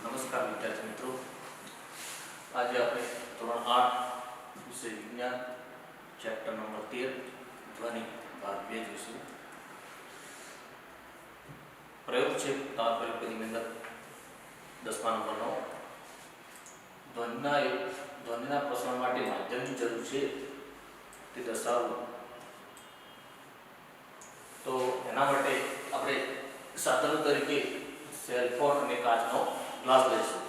નમસ્કાર વિદ્યાર્થી મિત્રો, આજે આપણે ધોરણ 8 વિષય વિજ્ઞાન ચેપ્ટર નંબર 13 ધ્વનિ ભાગ 2 જોઈશું. પ્રયોગ છે તાત્પર્ય પદની અંદર 10મા નંબરનો. ધ્વનિના પ્રસારણ માટે માધ્યમની જરૂર છે તે દર્શાવવું. તો એના માટે આપણે સાધનો તરીકે સેલ ફોન અને કાચનો ગ્લાસ લઈશું.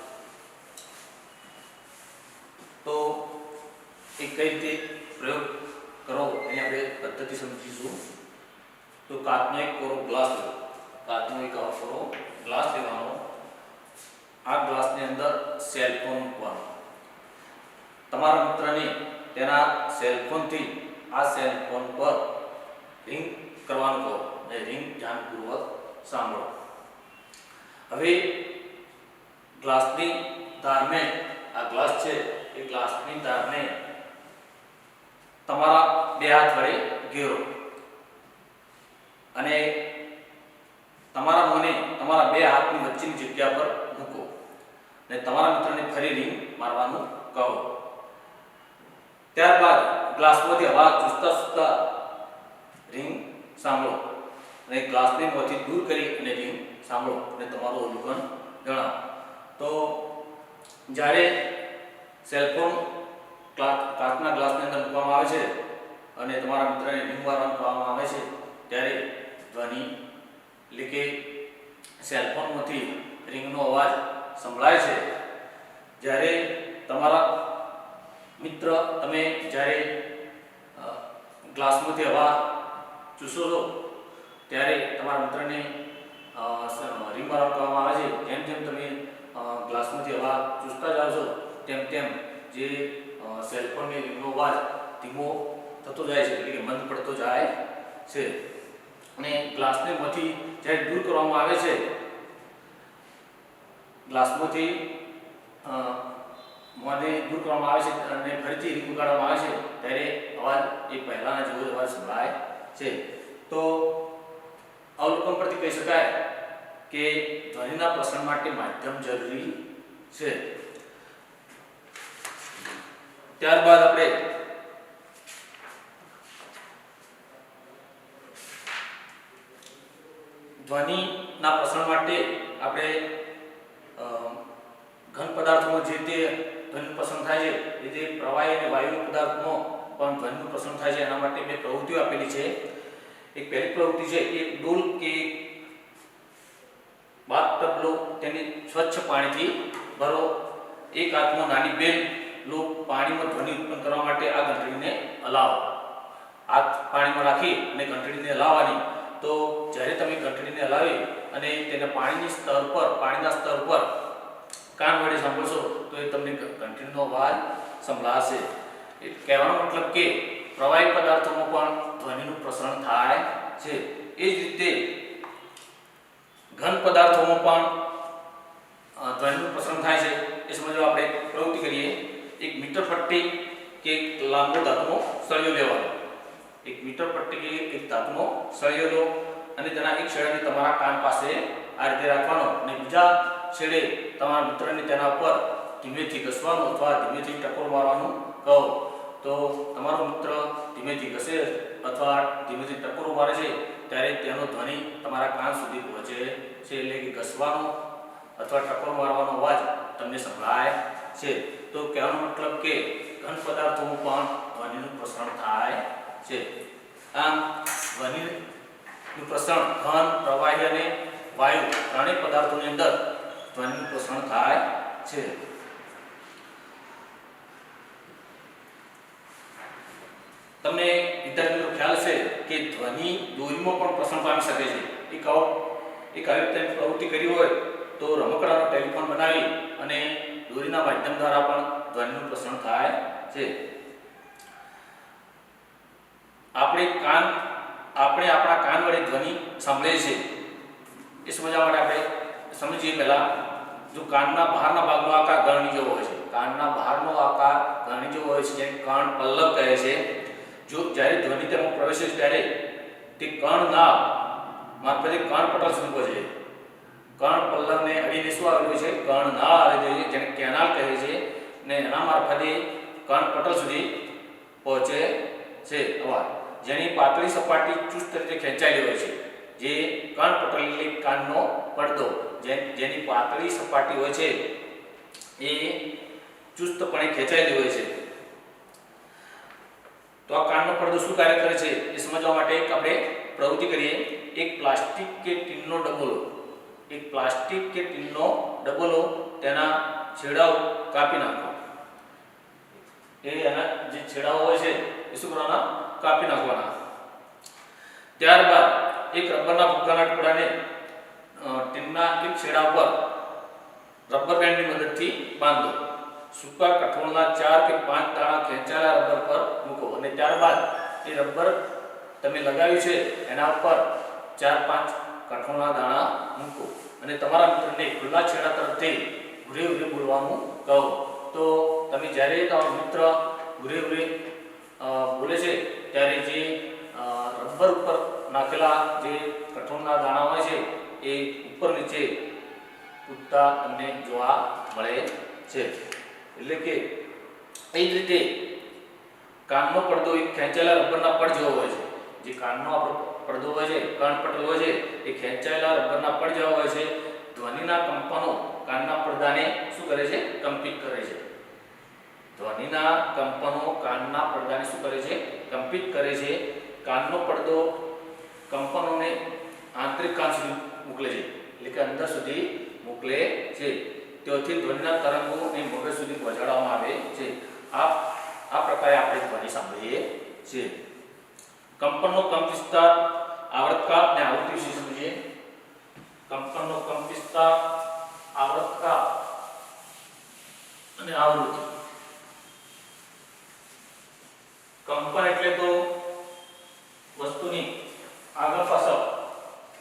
તો એ કઈ રીતે પ્રયોગ કરો એની આપણે પદ્ધતિ સમજીશું. તો કાચનો એક કોરો ગ્લાસ લો. કાચનો એક કોરો ગ્લાસ લેવાનો. આ ગ્લાસની અંદર સેલ ફોન મૂકવાનો. તમારા મિત્રને તેના સેલ ફોનથી આ સેલ ફોન પર રિંગ કરવાનું કહો અને રિંગ ધ્યાનપૂર્વક સાંભળો. હવે ગ્લાસની ધારને, આ ગ્લાસ છે એ ગ્લાસની ધારને તમારા બે હાથ વડે ઘેરો અને તમારા મોંને તમારા બે હાથની વચ્ચેની જગ્યા પર મૂકો અને તમારા મિત્રને ફરી રિંગ મારવાનું કહો. ત્યારબાદ ગ્લાસમાંથી હવા ચૂસતા ચૂસતા રિંગ સાંભળો અને ગ્લાસને મોંથી દૂર કરી અને રિંગ સાંભળો અને તમારું અવલોકન જણાવો. તો જ્યારે સેલફોન કાચના ગ્લાસની અંદર મૂકવામાં આવે છે અને તમારા મિત્રને રિંગ મારવાનું કહેવામાં આવે છે ત્યારે ધ્વનિ એટલે કે સેલફોનમાંથી રિંગનો અવાજ સંભળાય છે. જ્યારે તમારા મિત્ર તમે જ્યારે ગ્લાસમાંથી હવા ચૂસો છો ત્યારે તમારા મિત્રને રિંગ મારવાનું કહેવામાં આવે છે. જેમ જેમ તમે ગ્લાસમાંથી હવા ચૂસતા જાઓ છો તેમ તેમ જે સેલફોનની રિંગનો અવાજ ધીમો થતો જાય છે, એટલે કે મંદ પડતો જાય છે. અને ગ્લાસને માંથી જ્યારે દૂર કરવામાં આવે છે, ગ્લાસમાંથી મોંને દૂર કરવામાં આવે છે અને ફરીથી રિંગ ઉગાડવામાં આવે છે ત્યારે અવાજ એ પહેલાના જેવો અવાજ સંભળાય છે. તો અવલોકન પરથી કહી શકાય કે ધ્વનિના પ્રસારણ માટે માધ્યમ જરૂરી છે. ત્યારબાદ આપણે ધ્વનિના પ્રસારણ માટે આપણે ઘન પદાર્થોમાં જે તે ધ્વનિ પ્રસારણ થાય છે, એ જે પ્રવાહી અને વાયુ પદાર્થમાં પણ ધ્વનિનું પ્રસારણ થાય છે, એના માટે બે પ્રવૃત્તિઓ આપેલી છે. એક પહેલી પ્રવૃત્તિ છે, એક ડોલ કે બાથટબ લો, તેને સ્વચ્છ પાણીથી ભરો. એક હાથમાં નાની બેલ લો, પાણીમાં ધ્વનિ ઉત્પન્ન કરવા માટે આ ઘંટડીને હલાવો. હાથ પાણીમાં રાખી અને ઘંટડીને હલાવવાની. તો જ્યારે તમે ઘંટડીને હલાવી અને તેને પાણીના સ્તર પર કાન વડે સાંભળશો તો એ તમને ઘંટડીનો અવાજ સંભળાશે. એ કહેવાનો મતલબ કે પ્રવાહી પદાર્થોમાં પણ ધ્વનિનું પ્રસારણ થાય છે. એ જ રીતે ઘન પદાર્થોમાં પણ ધ્વનિનું પ્રસારણ થાય છે. એ સમજવા આપણે પ્રવૃત્તિ કરીએ. એક મીટર પટ્ટી કે લાંબો ધાતુનો સળિયો લેવાનો. એક મીટર પટ્ટી કે એક ધાતુનો સળિયો લો અને તેના એક છેડાને તમારા કાન પાસે આ રીતે રાખવાનો અને બીજા છેડે તમારા મિત્રને તેના ઉપર ધીમેથી ઘસવાનું અથવા ધીમેથી ટકોર મારવાનું કહો. તો તમારો મિત્ર ધીમેથી ઘસે અથવા ધીમેથી ટકોરો મારે છે ત્યારે તેનો ધ્વનિ તમારા કાન સુધી પહોંચે છે, એટલે કે ઘસવાનો અથવા ટકોર મારવાનો અવાજ તમને સંભળાય છે. તો કહેવાનો મતલબ કે ઘન પદાર્થોમાં પણ ધ્વનિનું પ્રસારણ થાય છે. આમ ધ્વનિનું પ્રસારણ ઘન, પ્રવાહી અને વાયુ ત્રણેય પદાર્થોની અંદર ધ્વનિનું પ્રસારણ થાય છે. તમને વિદ્યાર્થીઓ ખ્યાલ છે કે ધ્વનિ દોરીમાં પણ પ્રસારણ પામી શકે છે. એક આવી રીતે પ્રવૃત્તિ કરી હોય તો રમકડાનો ટેલિફોન બનાવી અને દોરીના માધ્યમ દ્વારા પણ ધ્વનિનું પ્રસારણ થાય છે. આપણે આપણા કાન વડે ધ્વનિ સાંભળીએ છીએ. એ સમજવા માટે આપણે સમજીએ પહેલા. જો કાનના બહારના ભાગનો આકાર ગળણી જેવો હોય છે, કાનના બહારનો આકાર ગળણી જેવો હોય છે, જેને કર્ણ પલ્લવ કહે છે. જો જ્યારે ધ્વનિ તેમાં પ્રવેશે ત્યારે તે કર્ણનાળ મારફતે કાન પટલ સુધી પહોંચે કર્ણ પલ્લવને અડીને શું આવેલું છે? કર્ણનાળ આવેલી છે, જેને કેનાલ કહે છે, ને એના મારફતે કર્ણપટલ સુધી પહોંચે છે અવાજ, જેની પાતળી સપાટી ચુસ્ત રીતે ખેંચાયેલી હોય છે. જે કર્ણપટલ એટલે કાનનો પડદો, જેની પાતળી સપાટી હોય છે એ ચુસ્તપણે ખેંચાયેલી હોય છે. તો આ કાનનો પડદો શું કાર્ય કરે છે એ સમજવા માટે એક આપણે પ્રવૃત્તિ કરીએ. એક પ્લાસ્ટિક કે ટીનનો ડબ્બો લો. એક પ્લાસ્ટિક કે ટીનનો ડબ્બો લો, તેના છેડાઓ કાપી નાખો. એના જે છેડાઓ હોય છે એ શું કરવાના? કાપી નાખવાના. ત્યારબાદ એક રબરના ફુગ્ગાના ટુકડાને ટીનના એક છેડા ઉપર રબર બેન્ડની મદદથી બાંધો. સૂકા કઠોળના 4 કે 5 દાણા ખેંચાયેલા રબર પર મૂકો અને ત્યારબાદ એ રબર તમે લગાવ્યું છે એના ઉપર 4-5 કઠોળના દાણા મૂકો અને તમારા મિત્રને ખુલ્લા છેડા તરફથી ઘૂરે ઘૂરે બોલવાનું કહો. તો તમે જ્યારે તમારો મિત્ર ઘૂરે ઘૂરે બોલે છે ત્યારે જે રબર ઉપર નાખેલા જે કઠોળના દાણા હોય છે એ ઉપર નીચે કૂદતા તમને જોવા મળે છે. એટલે કે એ જ રીતે કાનનો પડદો એક ખેંચાયેલા રબરના પડ જેવો હોય છે. જે કાનનો આપણો પડદો હોય છે, કર્ણપટલ હોય છે, એ ખેંચાયેલા રબરના પડ જેવા હોય છે. ધ્વનિના કંપનો કાનના પડદાને શું કરે છે? કંપિત કરે છે. ધ્વનિના કંપનો કાનના પડદાને શું કરે છે? કંપિત કરે છે. કાનનો પડદો કંપનોને આંતરિક કાન સુધી મોકલે છે, એટલે કે અંદર સુધી મોકલે છે. તેથી ધ્વનિના તરંગોને મગજ સુધી પહોંચાડવામાં આવે છે. આ પ્રકારે આપણે ધ્વનિ સાંભળીએ છીએ. કંપનનો કંપ વિસ્તાર, આવર્તકાપ અને આવૃત્તિ વિશે સમજીએ. કંપનનો કંપ વિસ્તાર, આવર્તકાપ અને આવૃત્તિ. કંપન એટલે તો વસ્તુની આગળ પાછળ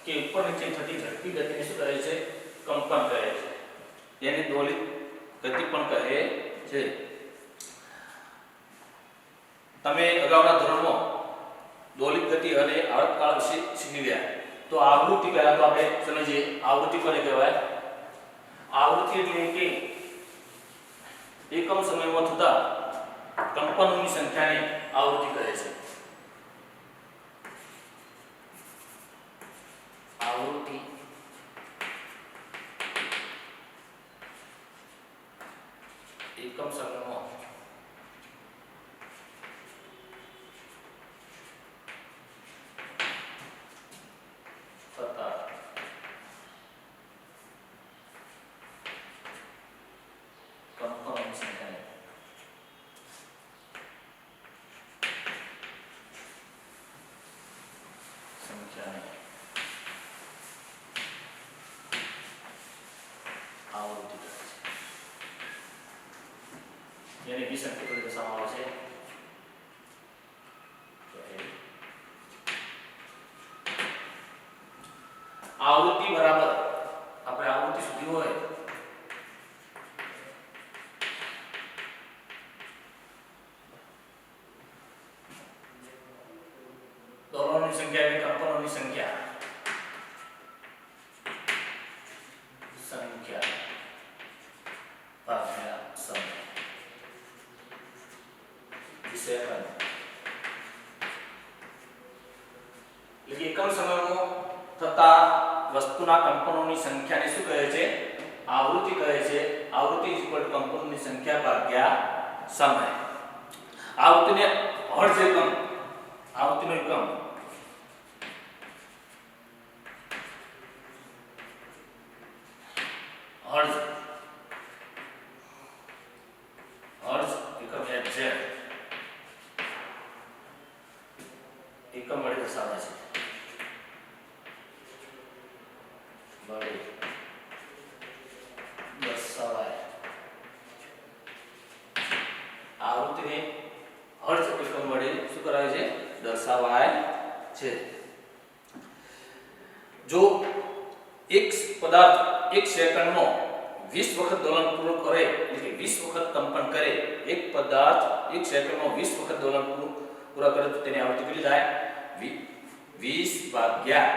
કે ઉપર નીચે થતી ઝડપી ગતિને શું કહે છે? કંપન કહે છે. એને દોલિત ગતિ પણ કહે છે. તમે અગાઉના ધોરણમાં દોલિત ગતિ અને આવર્તકાળ વિશે શીખી ગયા. તો આવૃત્તિ પહેલા તો આપણે સમજીએ. આવૃત્તિ કોને કહેવાય? આવૃત્તિ એટલે કે એકમ સમયમાં થતા કંપનોની સંખ્યાને આવૃત્તિ કહે છે. આવૃત્તિ એકમ સમયમાં થતા કંપનોની સંખ્યાને આવૃત્તિ કહે છે. જેને 20 અંક તરીકે દર્શાવવામાં આવશે. આવૃત્તિ બરાબર આપણે આવૃત્તિ સુધી હોય દોલનોની સંખ્યા એટલે કંપનોની સંખ્યા ભાગ્યા સમય સેકન્ડ. એટલે એકમ સમયમાં થતા વસ્તુના કંપનોની સંખ્યાને શું કહે છે? આવૃત્તિ કહે છે. આવૃત્તિ કંપનોની સંખ્યા ભાગ્યા સમય. આવૃત્તિને હર્ટ્ઝ એકમ, આવૃત્તિનો એકમ હર્ટ્ઝ, હર્ટ્ઝ એકમ છે. એકમ વડે દર્શાવે છે. વડે દર્શાવાય. આવૃત્તિને હર્ટ્ઝ એકમ વડે શું કરાવે છે? દર્શાવાય છે. જો એક પદાર્થ એક સેકન્ડમાં 20 વખત દોલન પૂરું કરે, એટલે કે 20 વખત કંપન કરે, એક પદાર્થ એક સેકન્ડમાં 20 વખત દોલન પૂરા કરે તો તેની આવૃત્તિ કેટલી થાય? 20 ભાગ્યા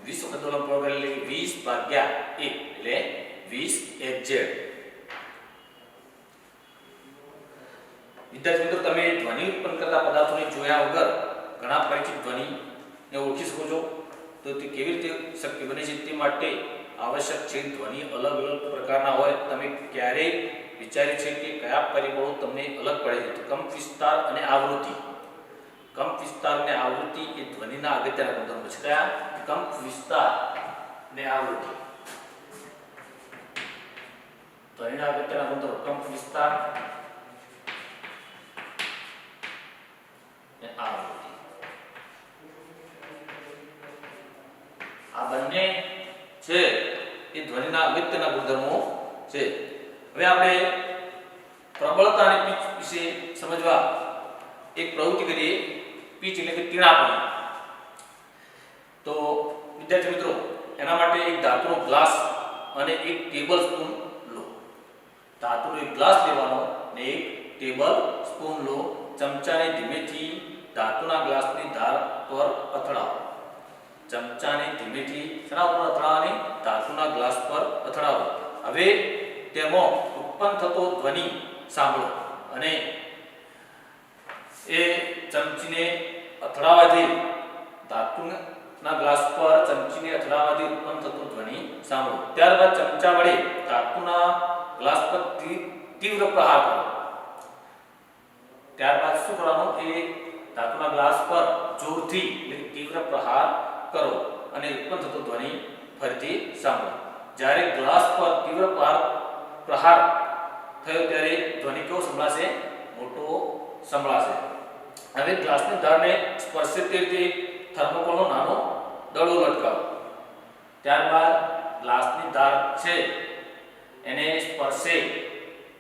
20 વખત દોલન પૂર્ણ કરેલ એટલે 20 ભાગ્યા 1 એટલે 20 HZ. વિદ્યાર્થી મિત્રો, તમે ધ્વનિ ઉત્પન્ન કરતા પદાર્થોને જોયા વગર ઘણા પરિચિત ધ્વનિને ઓળખી શકો છો. તો તે કેવી રીતે શક્ય બને છે તે માટે આવશ્યક છે ધ્વનિ અલગ અલગ પ્રકારના હોય. તમે ક્યારેય વિચાર્યું છે કે કયા પરિબળો તમને અલગ પડે છે? તો કંપ વિસ્તાર અને આવૃત્તિ. કંપ વિસ્તાર અને આવૃત્તિ એ ધ્વનિના અગત્યના ગુણધર્મો છે. કયા? કંપ વિસ્તાર અને આવૃત્તિ. ધ્વનિના અગત્યના ગુણધર્મો કંપ વિસ્તાર અને આવૃત્તિ. આ બંને છે એ ધ્વનિના અગત્યના ગુણધર્મો છે. હવે આપણે પ્રબળતા અને પિચ વિશે સમજવા એક પ્રવૃત્તિ કરીએ. પિચ એટલે કે તીણાપણું. તો વિદ્યાર્થી મિત્રો, એના માટે એક ધાતુનો ગ્લાસ અને એક ટેબલ સ્પૂન લો. ધાતુનો એક ગ્લાસ લેવાનો અને એક ટેબલ સ્પૂન લો. ચમચાને ધીમેથી ધાતુના ગ્લાસની ધાર પર અથડાવો. ચમચાને ધીમેથી શેના ઉપર અથડાવવાની? ધાતુના ગ્લાસ પર અથડાવો. હવે તેમાં ઉત્પન્ન થતો ધ્વનિ સાંભળો અને એ ચમચીને અથડાવાથી ધાતુના ગ્લાસ પર ચમચીને અથડાવાથી ઉત્પન્ન થતો ધ્વનિ સાંભળો. ત્યારબાદ ચમચા વડે ધાતુના ગ્લાસ પર તીવ્ર પ્રહાર કરો. ત્યારબાદ શું કરવાનું? એ ધાતુના ગ્લાસ પર જોરથી એટલે તીવ્ર પ્રહાર કરો અને ઉત્પન્ન થતો ધ્વનિ ફરીથી સાંભળો. જ્યારે ગ્લાસ પર તીવ્ર પ્રહાર થયો ત્યારે ધ્વનિ કેવો સંભળાશે? મોટો સંભળાશે. હવે ગ્લાસની ધારને સ્પર્શે તે રીતે થર્મોકોલનો નાનો દડો લટકાવો. ત્યારબાદ ગ્લાસની ધાર છે એને સ્પર્શે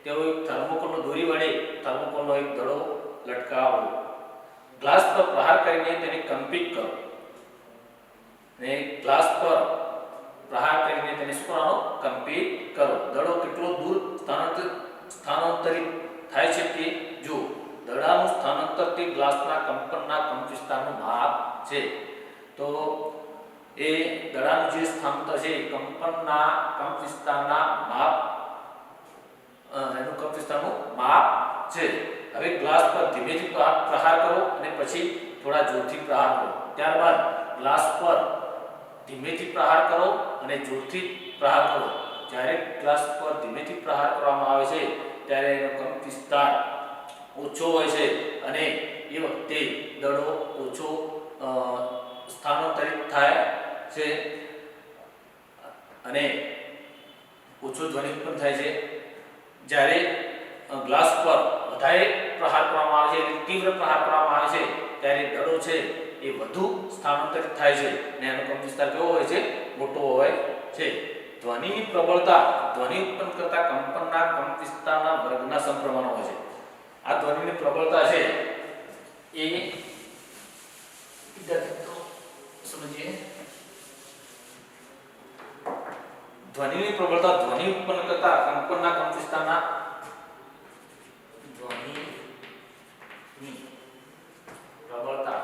તેવો એક થર્મોકોલનો દોરી વડે થર્મોકોલનો એક દડો લટકાવો. ગ્લાસ પર પ્રહાર કરીને તેને કંપિત કરો. ને ગ્લાસ પર પ્રહાર કરીને તેને શું કરવાનો? કંપિત કરો. દડો કેટલો દૂર સ્થાનાંતરિત થાય છે તે જુઓ. દડાનું સ્થાનાંતર તે ગ્લાસના કંપનના કંપવિસ્તારનું માપ છે. તો એ દડાનું જે સ્થાનાંતર છે કંપનના કંપવિસ્તારના માપ એનું કંપવિસ્તારનું માપ છે. હવે ગ્લાસ પર ધીમેથી પ્રહાર કરો અને પછી થોડા જોરથી પ્રહાર કરો. ત્યારબાદ ગ્લાસ પર ધીમેથી પ્રહાર કરો અને જોરથી પ્રહાર કરો. જ્યારે ગ્લાસ પર ધીમેથી પ્રહાર કરવામાં આવે છે ત્યારે એનો કંપ વિસ્તાર ઓછો હોય છે અને એ વખતે દડો ઓછો સ્થાનાંતરિત થાય છે અને ઓછો ધ્વનિ ઉત્પન્ન થાય છે. જ્યારે ગ્લાસ પર વધારે પ્રહાર કરવામાં આવે છે એટલે તીવ્ર પ્રહાર કરવામાં આવે છે ત્યારે દડો છે એ વધુ સ્થાનાંતરિત થાય છે અને એનો કંપ વિસ્તાર કેવો હોય છે? મોટો હોય છે. ધ્વનિની પ્રબળતા ધ્વનિ ઉત્પન્ન કરતા કંપનના કંપ વિસ્તારના વર્ગના સમપ્રમાણમાં હોય છે. આ ધ્વનિની પ્રબળતા છે એ સમજીએ. ધ્વનિની પ્રબળતા ધ્વનિ ઉત્પન્ન કરતા કંપનના કંપ વિસ્તારના ધ્વનિની પ્રબળતા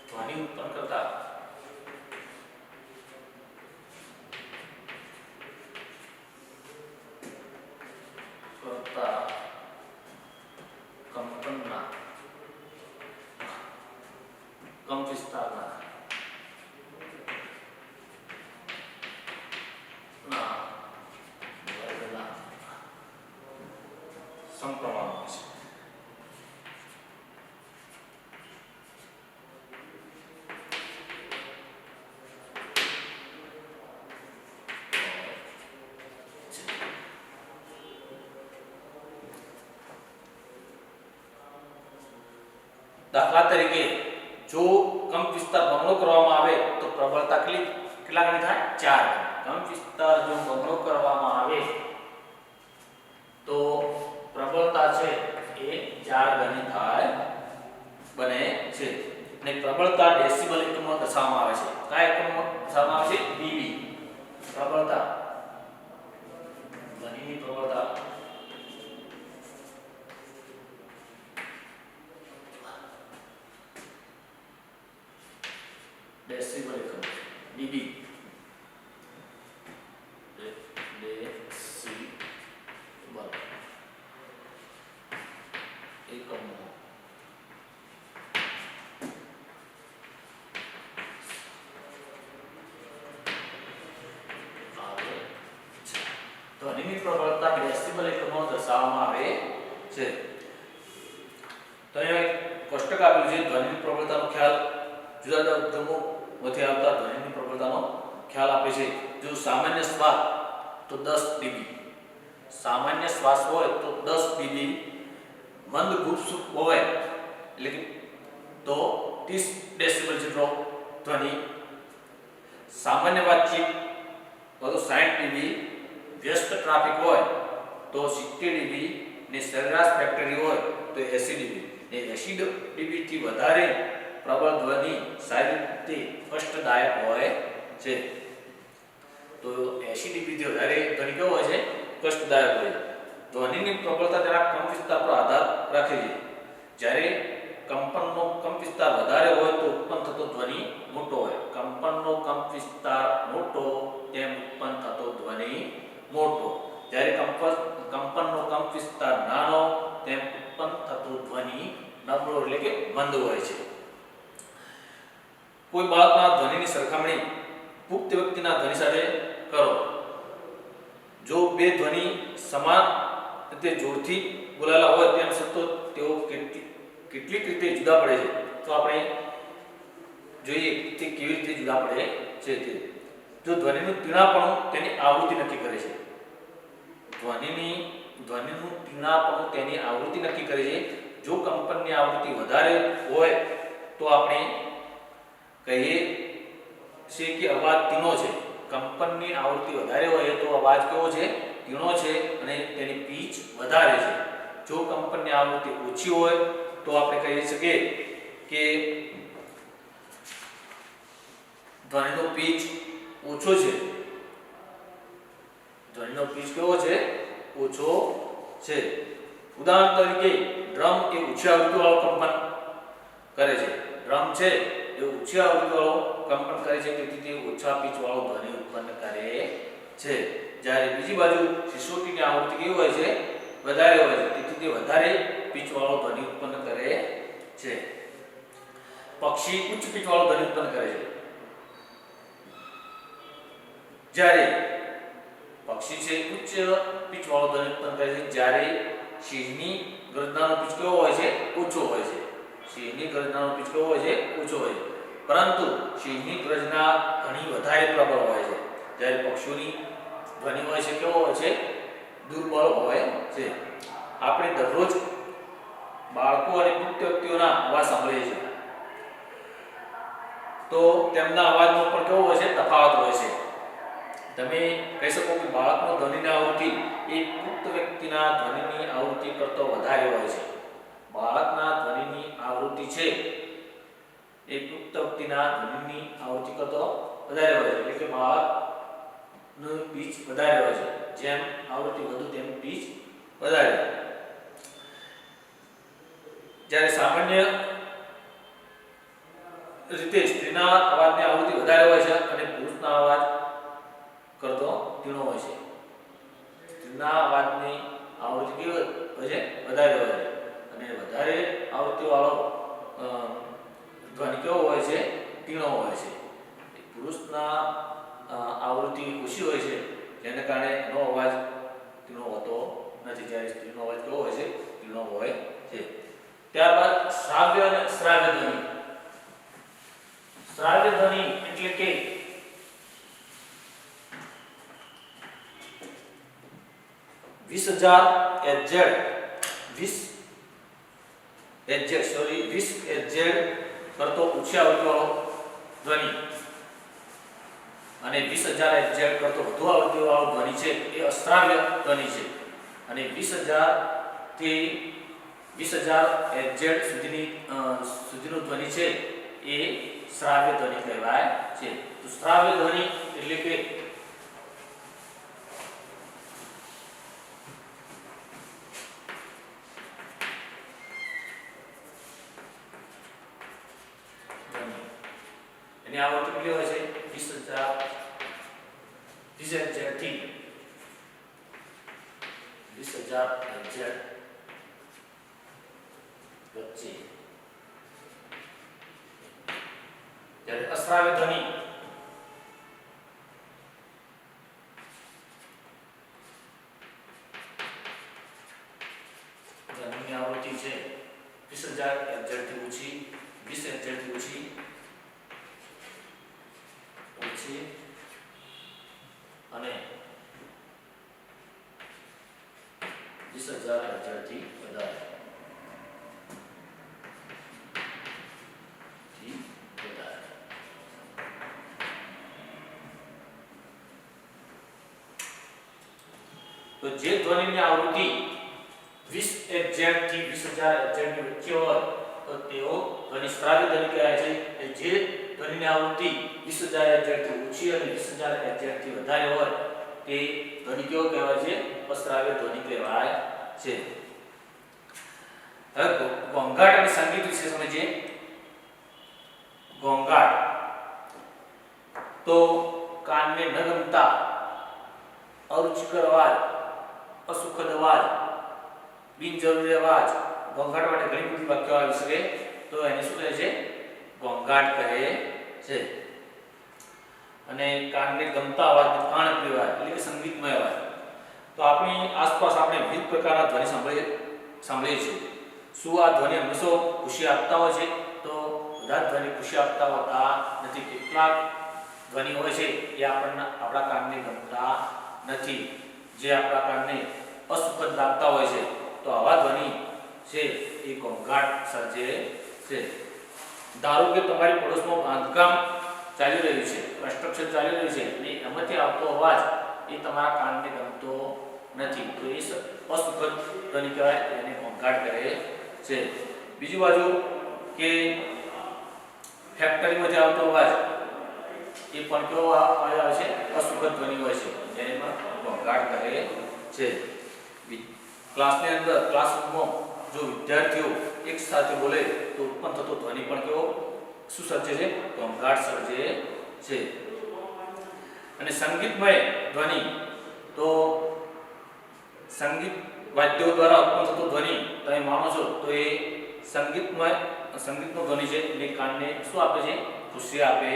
ધ્વનિ ઉત્પન્ન કરતા કંપનના કંપ વિસ્તારના સમપ્રમાણમાં છે. દાખલા તરીકે જો કંપ વિસ્તાર બમણો કરવામાં આવે તો પ્રબળતા કેટલા ગણી થાય? 4. કંપ વિસ્તાર જો બમણો કરવામાં આવે તો પ્રબળતા છે એ 4 ગણી થાય બને છે. અને પ્રબળતા ડેસિબલ એકમમાં દર્શાવવામાં આવે છે. કયા એકમમાં દર્શાવવામાં આવે છે? dB. પ્રબળતા ધ્વનિની પ્રબળતા ડીબી ડેસિબલ એકમો આવે છે. ધ્વનિની પ્રબળતા ડેસિબલ એકમો દર્શાવવામાં આવે છે. તો અહીંયા એક કોષ્ટક આપેલું છે ધ્વનિની પ્રબળતાનો ખ્યાલ જુદા જુદા ઉદ્ગમોમાંથી આવતા ધ્વનિની પ્રબળતાનો ખ્યાલ આપે છે. જો સામાન્ય શ્વાસ તો 10 ડીબી, સામાન્ય શ્વાસ હોય તો 10 ડીબી, મંદ ગુપસુપ હોય એટલે કે તો 30 ડેસિબલ જેટલો ધ્વનિ, સામાન્ય વાતચીત તો 60 ડીબી, વ્યસ્ત ટ્રાફિક હોય તો 70 ડીબી ને સરેરાશ ફેક્ટરી હોય તો 80 ડીબી. ને 80 ડીબી થી વધારે પ્રબળ ધ્વનિ સારી રીતે કષ્ટદાયક હોય છે. તો 80 ડીબી થી વધારે ધ્વનિ કેવો હોય છે? કષ્ટદાયક હોય. ધ્વનિની પ્રબળતા તેના કંપવિસ્તાર પર આધાર રાખે છે. જ્યારે કંપનનો કંપવિસ્તાર વધારે હોય તો ઉત્પન્ન થતો ધ્વનિ મોટો હોય. કંપનનો કંપવિસ્તાર મોટો તેમ ઉત્પન્ન થતો ધ્વનિ મોટો. જ્યારે કંપનનો કંપવિસ્તાર નાનો તેમ ઉત્પન્ન થતો ધ્વનિ નબળો એટલે કે મંદ હોય છે. કોઈ બાળકના ધ્વનિની સરખામણી પુખ્ત વ્યક્તિના ધ્વનિ સાથે કરો. જો બે ધ્વનિ સમાન રીતે જોરથી બોલાયેલા હોય તેમ છતાં તેઓ કેટલીક રીતે જુદા પડે છે. તો આપણે જોઈએ તે કેવી રીતે જુદા પડે છે. તે જો ધ્વનિનું તીણાપણું તેની આવૃત્તિ નક્કી કરે છે. ધ્વનિનું તીણાપણું તેની આવૃત્તિ નક્કી કરે છે. જો કંપનની આવૃત્તિ વધારે હોય તો આપણે કહીએ છે કે અવાજ તીણો છે. કંપનની આવૃત્તિ વધારે હોય તો અવાજ કેવો છે? તીણો છે અને તેની પીચ વધારે છે. જો કંપનની આવૃત્તિ ઓછી હોય તો આપણે કહી શકીએ કે ધ્વનિનો પીચ ઓછો છે. ધ્વનિનો પીચ કેવો છે? ઓછો છે. ઉદાહરણ તરીકે ડ્રમ એ ઊંચી આવૃત્તિવાળું કંપન કરે છે. ડ્રમ છે એ ઊંચી આવૃત્તિવાળું કંપન કરે છે તેથી તે ઓછા પીચ વાળો ધ્વનિ ઉત્પન્ન કરે છે. જ્યારે બીજી બાજુ સિસોટીની આવૃત્તિ કેવી હોય છે? વધારે હોય છે તેથી તે વધારે પીચ વાળો ધ્વનિ ઉત્પન્ન કરે છે. પક્ષી ઉચ્ચ પીચ વાળો ધ્વનિ ઉત્પન્ન કરે છે. જ્યારે પક્ષી છે ઉચ્ચ પીચ વાળો ધ્વનિ ઉત્પન્ન કરે છે. જ્યારે સિંહની ગર્જનાનો પીચ કેવો હોય છે? ઓછો હોય છે. સિંહની ગર્જનાનો પીચ કેવો હોય છે? ઓછો હોય છે. પરંતુ સિંહની ગર્જના ઘણી વધારે પ્રબળ હોય છે. જ્યારે પક્ષીઓની ધ્વનિ હોય છે કેવો હોય છે? દુર્બળ હોય છે. આપણે દરરોજ બાળકો અને પુખ્ત વ્યક્તિઓના અવાજ સાંભળીએ છીએ તો તેમના અવાજમાં પણ કેવો હોય છે? તફાવત હોય છે. તમે કહી શકો કે બાળકનો ધ્વનિની આવૃત્તિ એ પુખ્ત વ્યક્તિના ધ્વનિની આવૃત્તિ કરતાં વધારે હોય છે. બાળકના ધ્વનિની આવૃત્તિ છે એ પુખ્ત વ્યક્તિના ધ્વનિની આવૃત્તિ કરતાં વધારે હોય છે. એટલે કે બાળકનું પીચ વધારે હોય છે. જેમ આવૃત્તિ વધુ તેમ પીચ વધારે. જ્યારે સામાન્ય રીતે સ્ત્રીના અવાજની આવૃત્તિ વધારે હોય છે અને પુરુષના અવાજ કરતો તીણો હોય છે. સ્ત્રીના અવાજની આવૃત્તિ કેવી હોય છે? વધારે હોય છે અને વધારે આવૃત્તિ વાળો ધ્વનિ કેવો હોય છે? તીણો હોય છે. પુરુષના આવૃત્તિ ઓછી હોય છે જેને કારણે એનો અવાજ તીણો હોતો નથી. જ્યારે સ્ત્રીનો અવાજ કેવો હોય છે? તીણો હોય છે. ત્યારબાદ શ્રાવ્ય અને શ્રાવ્ય ધ્વનિ. શ્રાવ્ય ધ્વનિ એટલે કે 20,000 Hz કરતો ઊંચી આવૃત્તિવાળો ધ્વનિ અને 20,000 Hz કરતો વધુ આવૃત્તિવાળો ધ્વનિ છે એ અશ્રાવ્ય ધ્વનિ છે. અને 20,000 થી 20,000 Hz સુધીનો ધ્વનિ છે એ શ્રાવ્ય ધ્વનિ કહેવાય છે. તો શ્રાવ્ય ધ્વનિ એટલે કે એની આવૃત્તિ કેટલી હોય છે? 20,000 20,000 થી 20,000 વચ્ચે ત્યારે અશ્રાવ્ય ધ્વનિ ધ્વનિની આવૃત્તિ છે 20,000 થી ઓછી 20,000 થી ઓછી અને 20,000 થી વધારે તો જે ધ્વનિની આવૃત્તિ 20,000 થી 20,000 ની વચ્ચે હોય તો તેઓ ધ્વનિ શ્રાવ્ય ધ્વનિ કહેવાય છે. જે ધ્વનિની આવૃત્તિ 20,000 થી ઓછી અને 20,000 થી વધારે હોય તે ધ્વનિ કેવો કહેવાય છે? અશ્રાવ્ય ધ્વનિ કહેવાય છે. હવે ઘોંઘાટ અને સંગીત વિશે સમજીએ. ઘોંઘાટ તો કાનને ન ગમતા અરુચિકર અવાજ, અસુખદ અવાજ, બિનજરૂરી અવાજ. ઘોંઘાટ માટે ઘણી બધી વ્યાખ્યાઓ આવી શકે તો એને શું કહે છે? ઘોંઘાટ કહે છે. અને કાનને ગમતા અવાજ કાનપ્રિય અવાજ એટલે કે સંગીતમય અવાજ. તો આપણી આસપાસ આપણે વિવિધ પ્રકારના ધ્વનિ સાંભળીએ છીએ. શું આ ધ્વનિ હંમેશા ખુશી આપતા હોય છે? તો બધા ધ્વનિ ખુશી આપતા હોતા નથી. કેટલાક ધ્વનિ હોય છે એ આપણા કાનને ગમતા નથી, જે આપણા કાનને અસુખદ લાગતા હોય છે. તો આવા ધ્વનિ છે એ ઘોંઘાટ સર્જે છે. ધારો કે તમારી પડોશમાં બાંધકામ ચાલી રહ્યું છે, કન્સ્ટ્રક્શન ચાલી રહ્યું છે અને એમાંથી આવતો અવાજ એ તમારા કાનને ગમતો નથી, તો એ અસુખદ ધ્વનિ કહેવાય, એને ઘોંઘાટ કહે છે. બીજી બાજુ કે ફેક્ટરીમાંથી આવતો અવાજ એ પણ કેવો આવે છે? અસુખદ ધ્વનિ હોય છે, જેને પણ ઘોંઘાટ કહે છે. ક્લાસની અંદર ક્લાસરૂમમાં જો વિદ્યાર્થીઓ એક સાથે બોલે તો ઉત્પન્ન થતો ધ્વનિ પણ કેવો શું સર્જે છે? ઘોંઘાટ સર્જે છે. અને સંગીતમય ધ્વનિ તો સંગીત વાદ્યો દ્વારા ઉત્પન્ન થતો ધ્વનિ તમે માનો છો તો એ સંગીતનો ધ્વનિ છે અને કાનને શું આપે છે? ખુશી આપે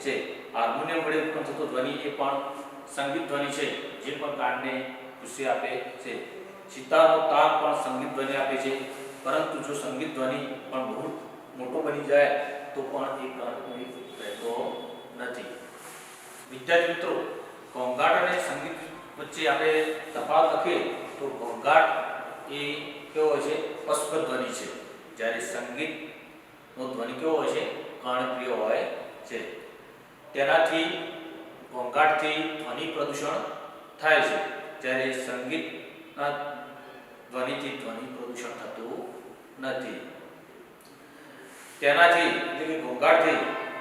છે. હાર્મોનિયમ વડે ઉત્પન્ન થતો ધ્વનિ એ પણ સંગીત ધ્વનિ છે, જે પણ કાનને ખુશી આપે છે. સિતારનો તાર પણ સંગીત ધ્વનિ આપે છે, પરંતુ જો સંગીત ધ્વનિ પણ બહુ મોટો બની જાય તો પણ એ કાનને રહેતો નથી. વિદ્યાર્થી મિત્રો, ઘોંઘાટ અને સંગીત વચ્ચે આપણે તફાવત લખીએ તો ઘોંઘાટ એ કેવો હોય છે? અસુખદ ધ્વનિ છે, જ્યારે સંગીતનો ધ્વનિ કેવો હોય છે? કર્ણપ્રિય હોય છે. તેનાથી ઘોંઘાટથી ધ્વનિ પ્રદૂષણ થાય છે, જ્યારે સંગીતના ધ્વનિથી ધ્વનિ પ્રદૂષણ થતું નથી. તેનાથી એટલે કે ઘોંઘાટથી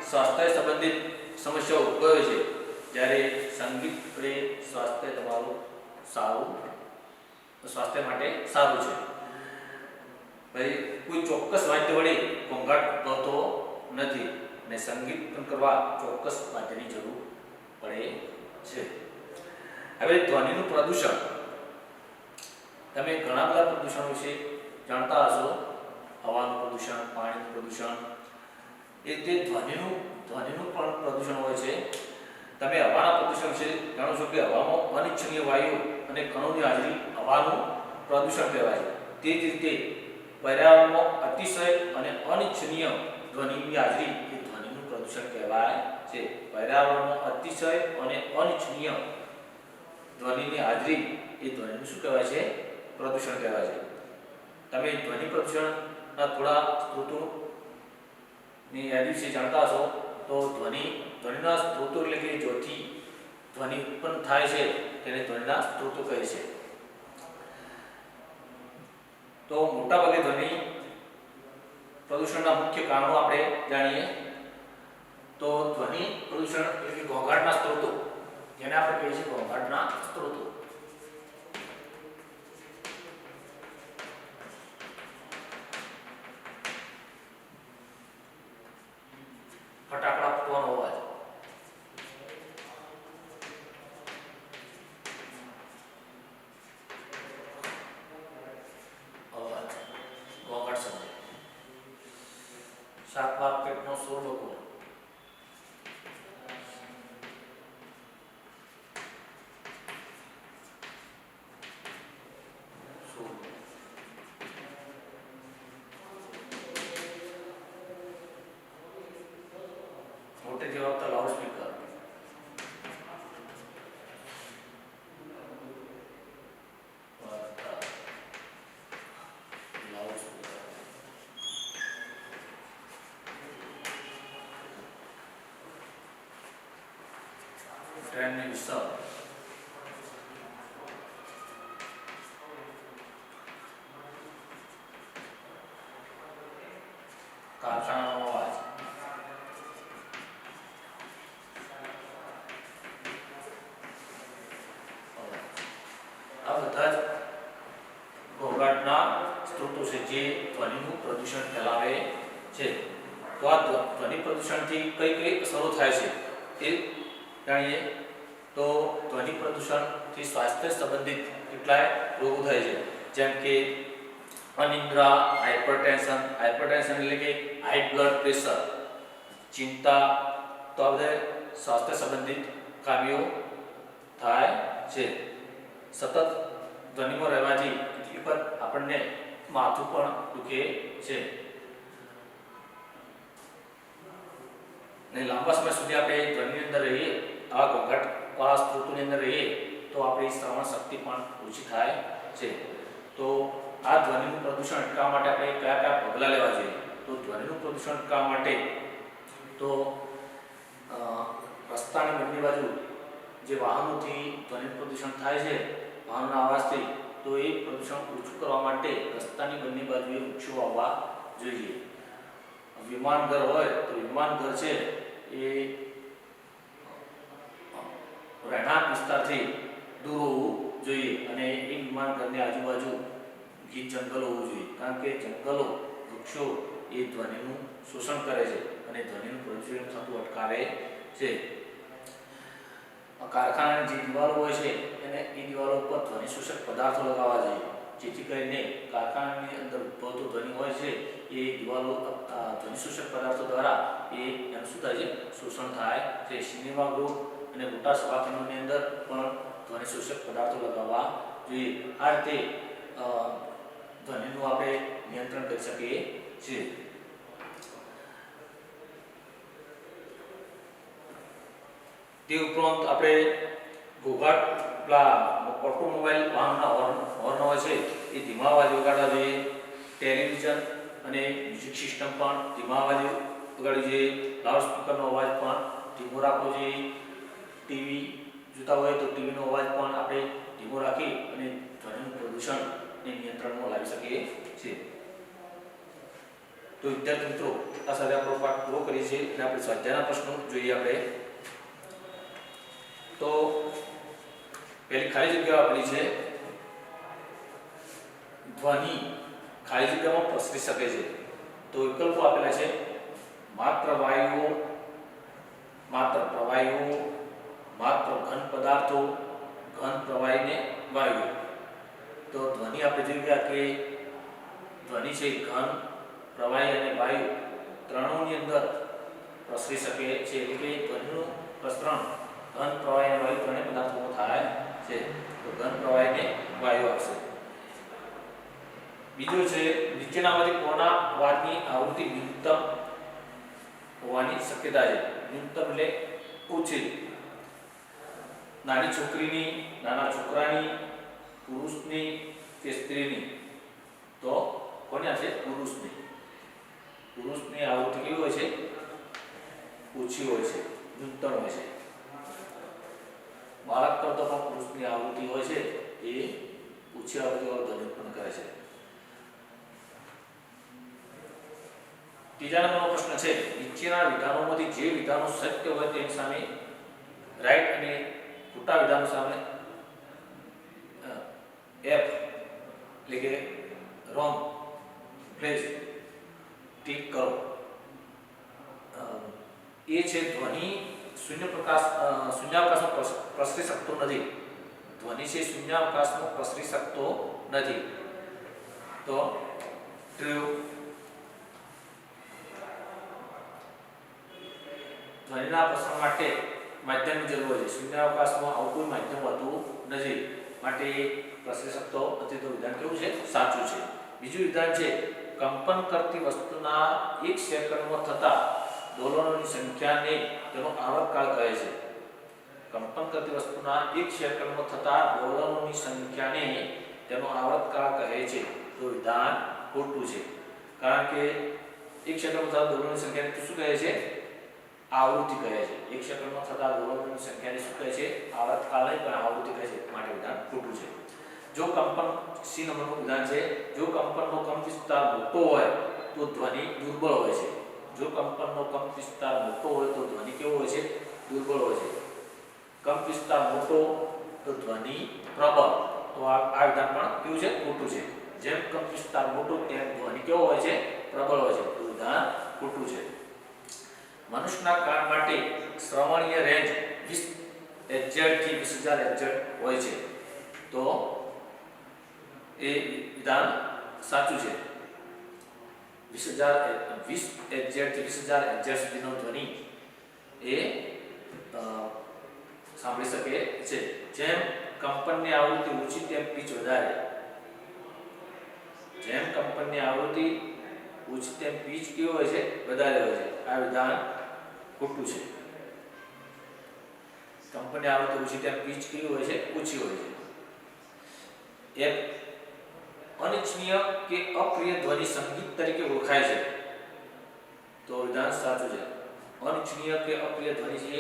સ્વાસ્થ્ય સંબંધિત સમસ્યાઓ ઉદ્ભવે છે, જ્યારે સંગીત વડે સ્વાસ્થ્ય તમારું સ્વાસ્થ્ય માટે સારું છે. ભાઈ કોઈ ચોક્કસ વાદ્ય વડે ઘોંઘાટ ઉદ્ભવતો નથી અને સંગીત પણ કરવા ચોક્કસ વાદ્યની જરૂર પડે છે. હવે ધ્વનિનું પ્રદૂષણ, તમે ઘણા બધા પ્રદૂષણો વિશે જાણતા હશો. હવાનું પ્રદૂષણ, પાણીનું પ્રદૂષણ, એ તે ધ્વનિનું પણ પ્રદૂષણ હોય છે. તમે હવાના પ્રદૂષણ વિશે જાણો છો કે હવામાં અનિચ્છનીય વાયુ અને કણોની હાજરી હવાનું પ્રદૂષણ કહેવાય છે. તે જ રીતે પર્યાવરણમાં અતિશય અને અનિચ્છનીય ધ્વનિની હાજરી એ ધ્વનિનું પ્રદૂષણ કહેવાય છે. પર્યાવરણમાં અતિશય અને અનિચ્છનીય ધ્વનિની હાજરી એ ધ્વનિનું શું કહેવાય છે? પ્રદૂષણ કહેવાય છે. તમે ધ્વનિ પ્રદૂષણના થોડા સ્ત્રોતોની યાદી વિશે જાણતા હશો તો ધ્વનિના સ્ત્રોતો એટલે કે જ્યોથી ધ્વનિ ઉત્પન્ન થાય છે તેને ધ્વનિના સ્ત્રોતો કહે છે. તો મોટાભાગે ધ્વનિ પ્રદૂષણના મુખ્ય કારણો આપણે જાણીએ તો ધ્વનિ પ્રદૂષણ એટલે કે ઘોંઘાટના સ્ત્રોતો, જેને આપણે કહીએ છીએ ઘોંઘાટના સ્ત્રોતો. ફટાકડા ફૂટવાનો અવાજ, વિટામિનની વિષય કારખાનાનો અવાજ આ બધા જ ઘોંઘાટના સ્ત્રોતો છે જે ધ્વનિનું પ્રદૂષણ ફેલાવે છે. તો આ ધ્વનિ પ્રદૂષણથી કઈ કઈ અસરો થાય છે તે જાણીએ. તો ધ્વનિ પ્રદૂષણથી સ્વાસ્થ્ય સંબંધિત કેટલાય રોગો થાય છે, જેમ કે અનિદ્રા, હાઇપરટેન્શન એટલે કે હાઈ બ્લડ પ્રેશર, ચિંતા. તો આ બધા સ્વાસ્થ્ય સંબંધિત ખામીઓ થાય છે. સતત ધ્વનિમાં રહેવાથી કેટલીક વાર આપણને માથું પણ દુખે છે ને લાંબા સમય સુધી આપણે ધ્વનિની અંદર રહીએ, આ ઘોંઘાટવાળા સ્ત્રોતોની અંદર રહીએ તો આપણી શ્રવણ શક્તિ પણ ઓછી થાય છે. તો આ ધ્વનિનું પ્રદૂષણ અટકાવવા માટે આપણે કયા કયા પગલાં લેવા જોઈએ? તો ધ્વનિનું પ્રદૂષણ અટકાવવા માટે તો રસ્તાની બંને બાજુ જે વાહનોથી ધ્વનિ પ્રદૂષણ થાય છે, વાહનના અવાજથી, તો એ પ્રદૂષણ ઓછું કરવા માટે રસ્તાની બંને બાજુએ વૃક્ષો વાવવા જોઈએ. વિમાનઘર હોય તો વિમાનઘર છે એ રહેણાંક વિસ્તારથી દૂર હોવું જોઈએ અને એ વિમાનઘરની આજુબાજુ ગીચ જંગલ હોવું જોઈએ, કારણ કે જંગલો, વૃક્ષો એ ધ્વનિનું શોષણ કરે છે અને ધ્વનિનું પ્રદૂષણ થતું અટકાવે છે. કારખાનાની જે દિવાલો હોય છે એને એ દિવાલો ઉપર ધ્વનિ શોષક પદાર્થો લગાવવા જોઈએ, જેથી કરીને કારખાનાની અંદર ઉદ્ભવતો ધ્વનિ હોય છે એ દિવાલો ધ્વનિ શોષક પદાર્થો દ્વારા એનું શું થાય છે? શોષણ થાય છે. સિનેમાગૃહ અને મોટા સભાખંડોની અંદર પણ ધ્વનિ શોષક પદાર્થો લગાવવા જોઈએ. આ રીતે ધ્વનિનું આપણે નિયંત્રણ કરી શકીએ છીએ. તે ઉપરાંત આપણે ઘોંઘાટ ઓટોમોબાઈલ વાહનના હોર્ન હોય છે એ ધીમા અવાજે વગાડવા જોઈએ. ટેલિવિઝન અને મ્યુઝિક સિસ્ટમ પણ ધીમા અવાજે વગાડવી જોઈએ. લાઉડસ્પીકરનો અવાજ પણ ધીમો રાખવો જોઈએ. ટીવી જોતા હોય તો ટીવીનો અવાજ પણ આપણે ધીમો રાખી અને ધ્વનિનું પ્રદૂષણને નિયંત્રણમાં લાવી શકીએ છીએ. તો વિદ્યાર્થી મિત્રો, આ સાથે આપણો પાઠ પૂરો કરીએ છીએ અને આપણે સ્વાધ્યાયના પ્રશ્નો જોઈએ. આપણે તો પહેલી ખાલી જગ્યા આપેલી છે, ધ્વનિ ખાલી જગ્યામાં પ્રસરી શકે છે. તો વિકલ્પો આપેલા છે, માત્ર વાયુઓ, માત્ર પ્રવાહીઓ, માત્ર ઘન પદાર્થો, ઘન પ્રવાહી ને વાયુ. તો ધ્વનિ આપણે જોઈ ગયા કે ધ્વનિ છે ઘન, પ્રવાહી અને વાયુ ત્રણોની અંદર પ્રસરી શકે છે. એટલે કે ધ્વનિનું પ્રસરણ ઘન, પ્રવાહી અને વાયુ ત્રણેય પદાર્થોમાં થાય છે. તો ઘન, પ્રવાહી ને વાયુ આવશે. બીજું છે, નીચેનામાંથી કોના અવાજની આવૃત્તિ ન્યૂનતમ હોવાની શક્યતા છે? ન્યૂનતમ એટલે ઓછી. નાની છોકરીની, નાના છોકરાની, પુરુષની કે સ્ત્રીની? તો કોની આવશે? પુરુષની. પુરુષની આવૃત્તિ કેવી હોય છે? ઓછી હોય છે, ન્યૂનતમ હોય છે. બાળક કરતો પણ પુરુષની આવૃત્તિ હોય છે એ ઓછી આવૃત્તિવાળો ધ્વનિ ઉત્પન્ન કરે છે. ત્રીજા નંબરનો પ્રશ્ન છે, નીચેના વિધાનોમાંથી જે વિધાનો સત્ય હોય તેની સામે રાઈટ અને ખોટા વિધાનો સામે એફ એટલે કે રોંગ પ્લેસ ટીક કરો. એ છે, ધ્વનિ શૂન્યાવકાશમાં પ્રસરી શકતો નથી. ધ્વનિ છે શૂન્યાવકાશમાં પ્રસરી શકતો નથી. તો ટ્રુ. ધ્વનિના પ્રસરણ માટે માધ્યમની જરૂર હોય છે. શૂન્યાવકાશમાં આવું કોઈ માધ્યમ હોતું નથી, માટે પ્રસરી શકતો નથી. તો વિધાન કેવું છે? સાચું છે. બીજું વિધાન છે, કંપન કરતી વસ્તુના 1 સેકન્ડમાં થતા દોલનોની સંખ્યાને તેનો આવર્તકાળ કહે છે. કંપન કરતી વસ્તુના 1 સેકન્ડમાં થતા દોલનોની સંખ્યાને તેનો આવર્તકાળ કહે છે. તો વિધાન ખોટું છે, કારણ કે 1 સેકન્ડમાં થતા દોલનોની સંખ્યાને શું કહે છે? આવૃત્તિ કહે છે. 1 સેકન્ડમાં થતા દોલનની સંખ્યાને શું કહે છે? આવર્તકાળ નહીં પણ આવૃત્તિ કહે છે. માટે વિધાન ખોટું છે. જો કંપન સી નંબરનું વિધાન છે, જો કંપનનો કંપ વિસ્તાર મોટો હોય તો ધ્વનિ દુર્બળ હોય છે. જો કંપનનો કંપ વિસ્તાર મોટો હોય તો ધ્વનિ કેવો હોય છે? દુર્બળ હોય છે. કંપ વિસ્તાર મોટો તો ધ્વનિ પ્રબળ. તો આ વિધાન પણ કેવું છે? ખોટું છે. જેમ કંપ વિસ્તાર મોટો તેમ ધ્વનિ કેવો હોય છે? પ્રબળ હોય છે. તો વિધાન ખોટું છે. મનુષ્યના કાન માટે શ્રવણીય રેન્જ 20 Hz થી 20000 Hz હોય છે. તો એ વિધાન સાચું છે. 20 Hz થી 20000 Hz સુધીનો ધ્વનિ એ સાંભળી શકે છે. જેમ કંપનની આવૃત્તિ ઊંચી તેમ પીચ વધારે. જેમ કંપનની આવૃત્તિ ઊંચી તેમ પીચ કેવો હોય છે? વધારે હોય છે. આ વિધાન ખોટું છે. કંપનની આવૃત્તિ ઊંચી તેમ પીચ કેવી હોય છે? ઊંચી હોય છે. એક અનિચ્છનીય કે અપ્રિય ધ્વનિ સંગીત તરીકે ઓળખાય છે. તો વિધાન સાચું છે. અનિચ્છનીય કે અપ્રિય ધ્વનિ છે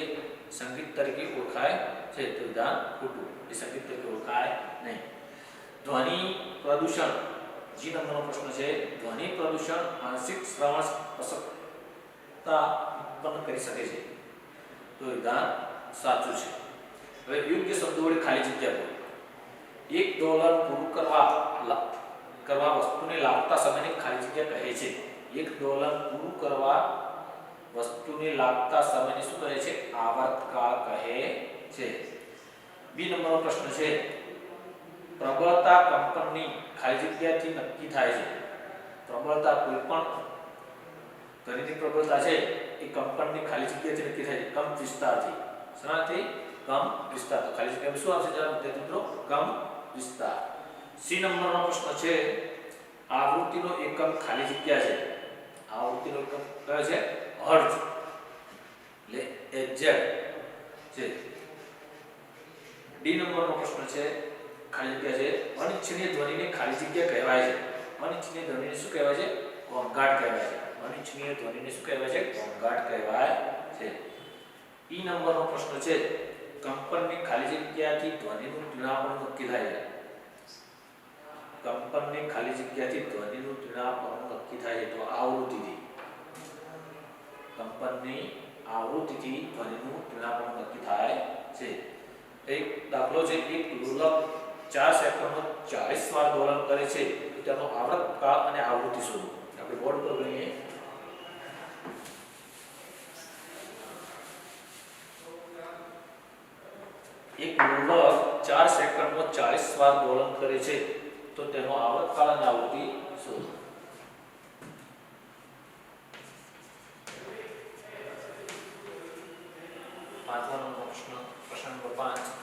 સંગીત તરીકે ઓળખાય છે. તો વિધાન ખોટું. એ સંગીત તરીકે ઓળખાય નહીં. ધ્વનિ પ્રદૂષણ જી નંબરનો પ્રશ્ન છે. ધ્વનિ પ્રદૂષણ આંશિક શ્રવણ અશક્તતા ઉત્પન્ન કરી શકે છે. તો વિધાન સાચું છે. હવે યોગ્ય શબ્દો વડે ખાલી જગ્યા પૂરો. એક ડોલર પૂરું કરવા વસ્તુને લાગતા સમયને ખાલી જગ્યા કહે છે. એક ડોલર પૂરું કરવા વસ્તુને લાગતા સમયને શું કહે છે? આવર્તકાળ કહે છે. બી નંબરનો પ્રશ્ન છે. પ્રબળતા કંપનની ખાલી જગ્યાથી નક્કી થાય છે. પ્રબળતા કોઈ પણ ધ્વનિની પ્રબળતા છે એ કંપનની ખાલી જગ્યાથી નક્કી થાય છે. કંપ વિસ્તારથી. શેનાથી? કંપ વિસ્તાર. તો ખાલી જગ્યામાં શું આવશે જરા વિદ્યાર્થી મિત્રો? કંપ વિસ્તાર. સી નંબરનો પ્રશ્ન છે. આવૃત્તિનો એકમ ખાલી જગ્યા છે. આવૃત્તિનો એકમ કયો છે? હર્ટ્ઝ એટલે Hz છે. ડી નંબરનો પ્રશ્ન છે. ખાલી જગ્યા છે. અનિચ્છનીય ધ્વનિને ખાલી જગ્યા કહેવાય છે. અનિચ્છનીય ધ્વનિને શું કહેવાય છે? ઘોંઘાટ કહેવાય છે. અનિચ્છનીય ધ્વનિને શું કહેવાય છે? ઘોંઘાટ કહેવાય છે. ઈ નંબરનો પ્રશ્ન છે. કંપનની ખાલી જગ્યાથી ધ્વનિનું ટ્યુનાપણું નક્કી થાય છે. કંપનની ખાલી જગ્યાથી ધ્વનિનું ટ્યુનાપણું નક્કી થાય છે. તો આવૃત્તિથી. કંપનની આવૃત્તિથી ધ્વનિનું ટ્યુનાપણું નક્કી થાય છે. એક દાખલો છે. એક લોલક 4 સેકન્ડમાં 40 વાર દોલન કરે છે. તો તેનો આવર્તકાળ અને આવૃત્તિ શોધો. આપણે બોર્ડ પર લઈએ. એક લોલક 4 સેકન્ડમાં 40 વાર દોલન કરે છે. તો તેનો આવર્તકાળ અને આવૃત્તિ શોધો. પાંચમો પ્રશ્ન નંબર 5.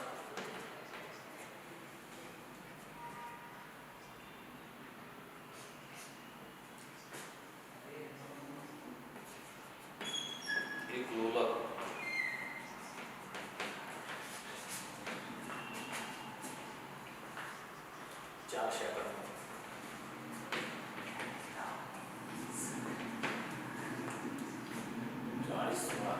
એક લોલક 4 સેકન્ડ 40 વાર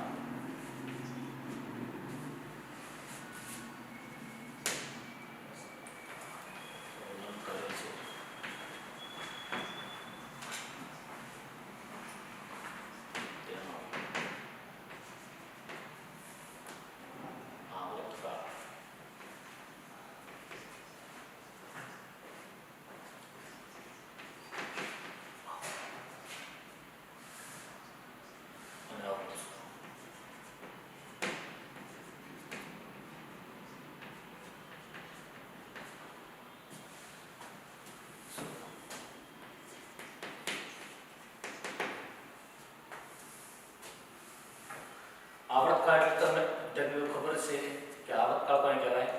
આવર્તકાળ એટલે તમને ખબર છે કે આવર્તકાળ કોને કહેવાય?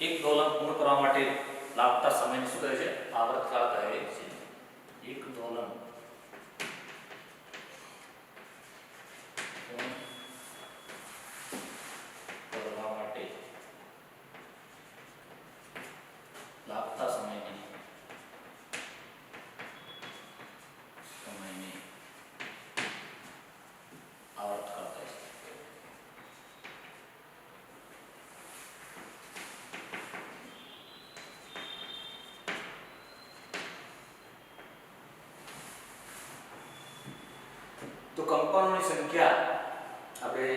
એક દોલન પૂર્ણ કરવા માટે લાગતા સમયને શું કહે છે? આવર્તકાળ કહે છે. એક દોલન કરવા માટે તો કંપનોની સંખ્યા આપણે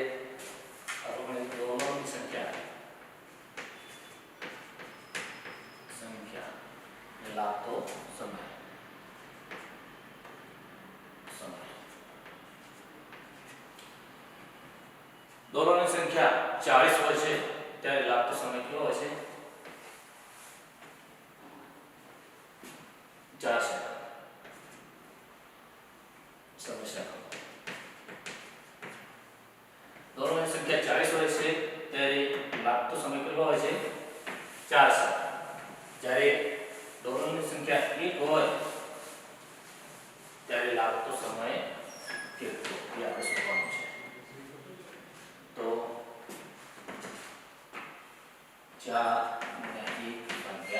દોલનની સંખ્યા ને લાગતો સમય દોલનની સંખ્યા 40 હોય છે ત્યારે લાગતો સમય કેટલો હોય છે? 4 સેકન્ડ. સમસ્યા દોલનની સંખ્યા 40 હોય છે ત્યારે લાગતો સમય કેટલો હોય છે? 4 સેકન્ડ. જ્યારે દોલનની સંખ્યા 1 હોય ત્યારે લાગતો સમય કેટલો એ આપણે શોધવાનું છે. તો 4 × 1 /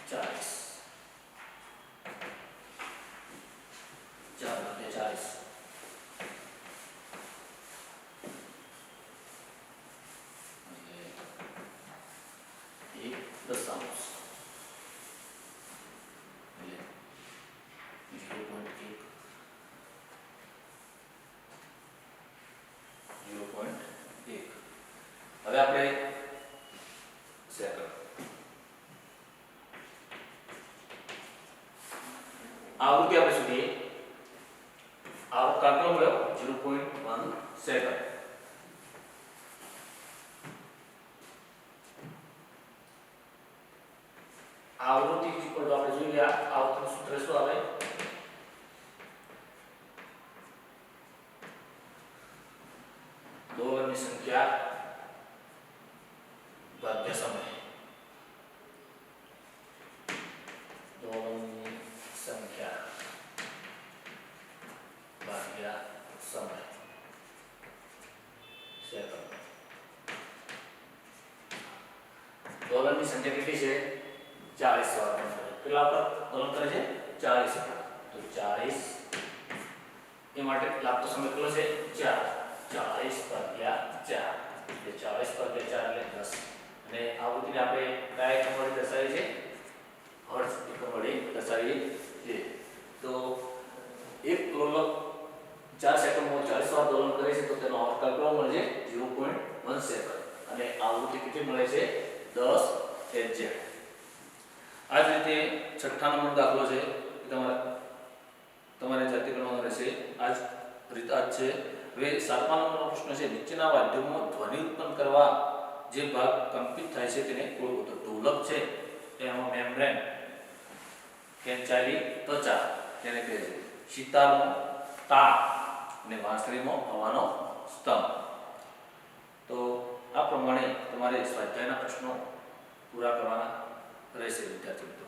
40. 4 × 40. એક દશાંશ એટલે 0.1. હવે આપણે સેકન્ડ આવૃત્તિ આપણે શોધીએ. આવૃત્તિ કેટલો મળ્યો? 0.1 સેકન્ડ. આવૃત્તિ ઇક્વલ ટુ આપણે જોઈએ આવૃત્તિનું સૂત્ર શું આવે? દોલનની સંખ્યા ભાગ્યા સમય. દોલનની સંખ્યા ભાગ્યા સમય સેકન્ડ. દોલનની સંખ્યા કેટલી છે? 40 વાર. કેટલા પર દોલન કરે છે? 40 વાર. તો 40 એ માટે લાગતો સમય કેટલો છે? 4. 40 ભાગ્યા 4 એટલે 40 ભાગ્યા 4 એટલે 10. અને આવૃત્તિને આપણે કયા એકમ વડે દર્શાવીએ છીએ? હર્ટ્ઝ એકમ વડે દર્શાવીએ છીએ. તો એક લોલક 4 સેકન્ડમાં 40 વાર દોલન કરે છે તો તેનો આવર્તન કેટલો મળે છે? 0.1 સેકન્ડ. અને આવૃત્તિ કેટલી મળે છે? 10 Hz. આ જ રીતે છઠ્ઠા નંબરનો દાખલો છે તમારે જાતે કરવાનો રહેશે. આ જ રીત આ છે. હવે 7મા નંબરનો પ્રશ્ન છે નીચેના વાદ્યોમાં ધ્વનિ ઉત્પન્ન કરવા જે ભાગ કંપિત થાય છે તેને ઓળખો. તો ઢોલક છે એમાં મેમ્બ્રેન ખેંચાયેલી ત્વચા તેને કહે છે. સિતારનો તાળ અને વાંસળીમાં હવાનો સ્તંભ. તો આ પ્રમાણે તમારે સ્વાધ્યાયના પ્રશ્નો પૂરા કરવાના રહેશે વિદ્યાર્થી મિત્રો.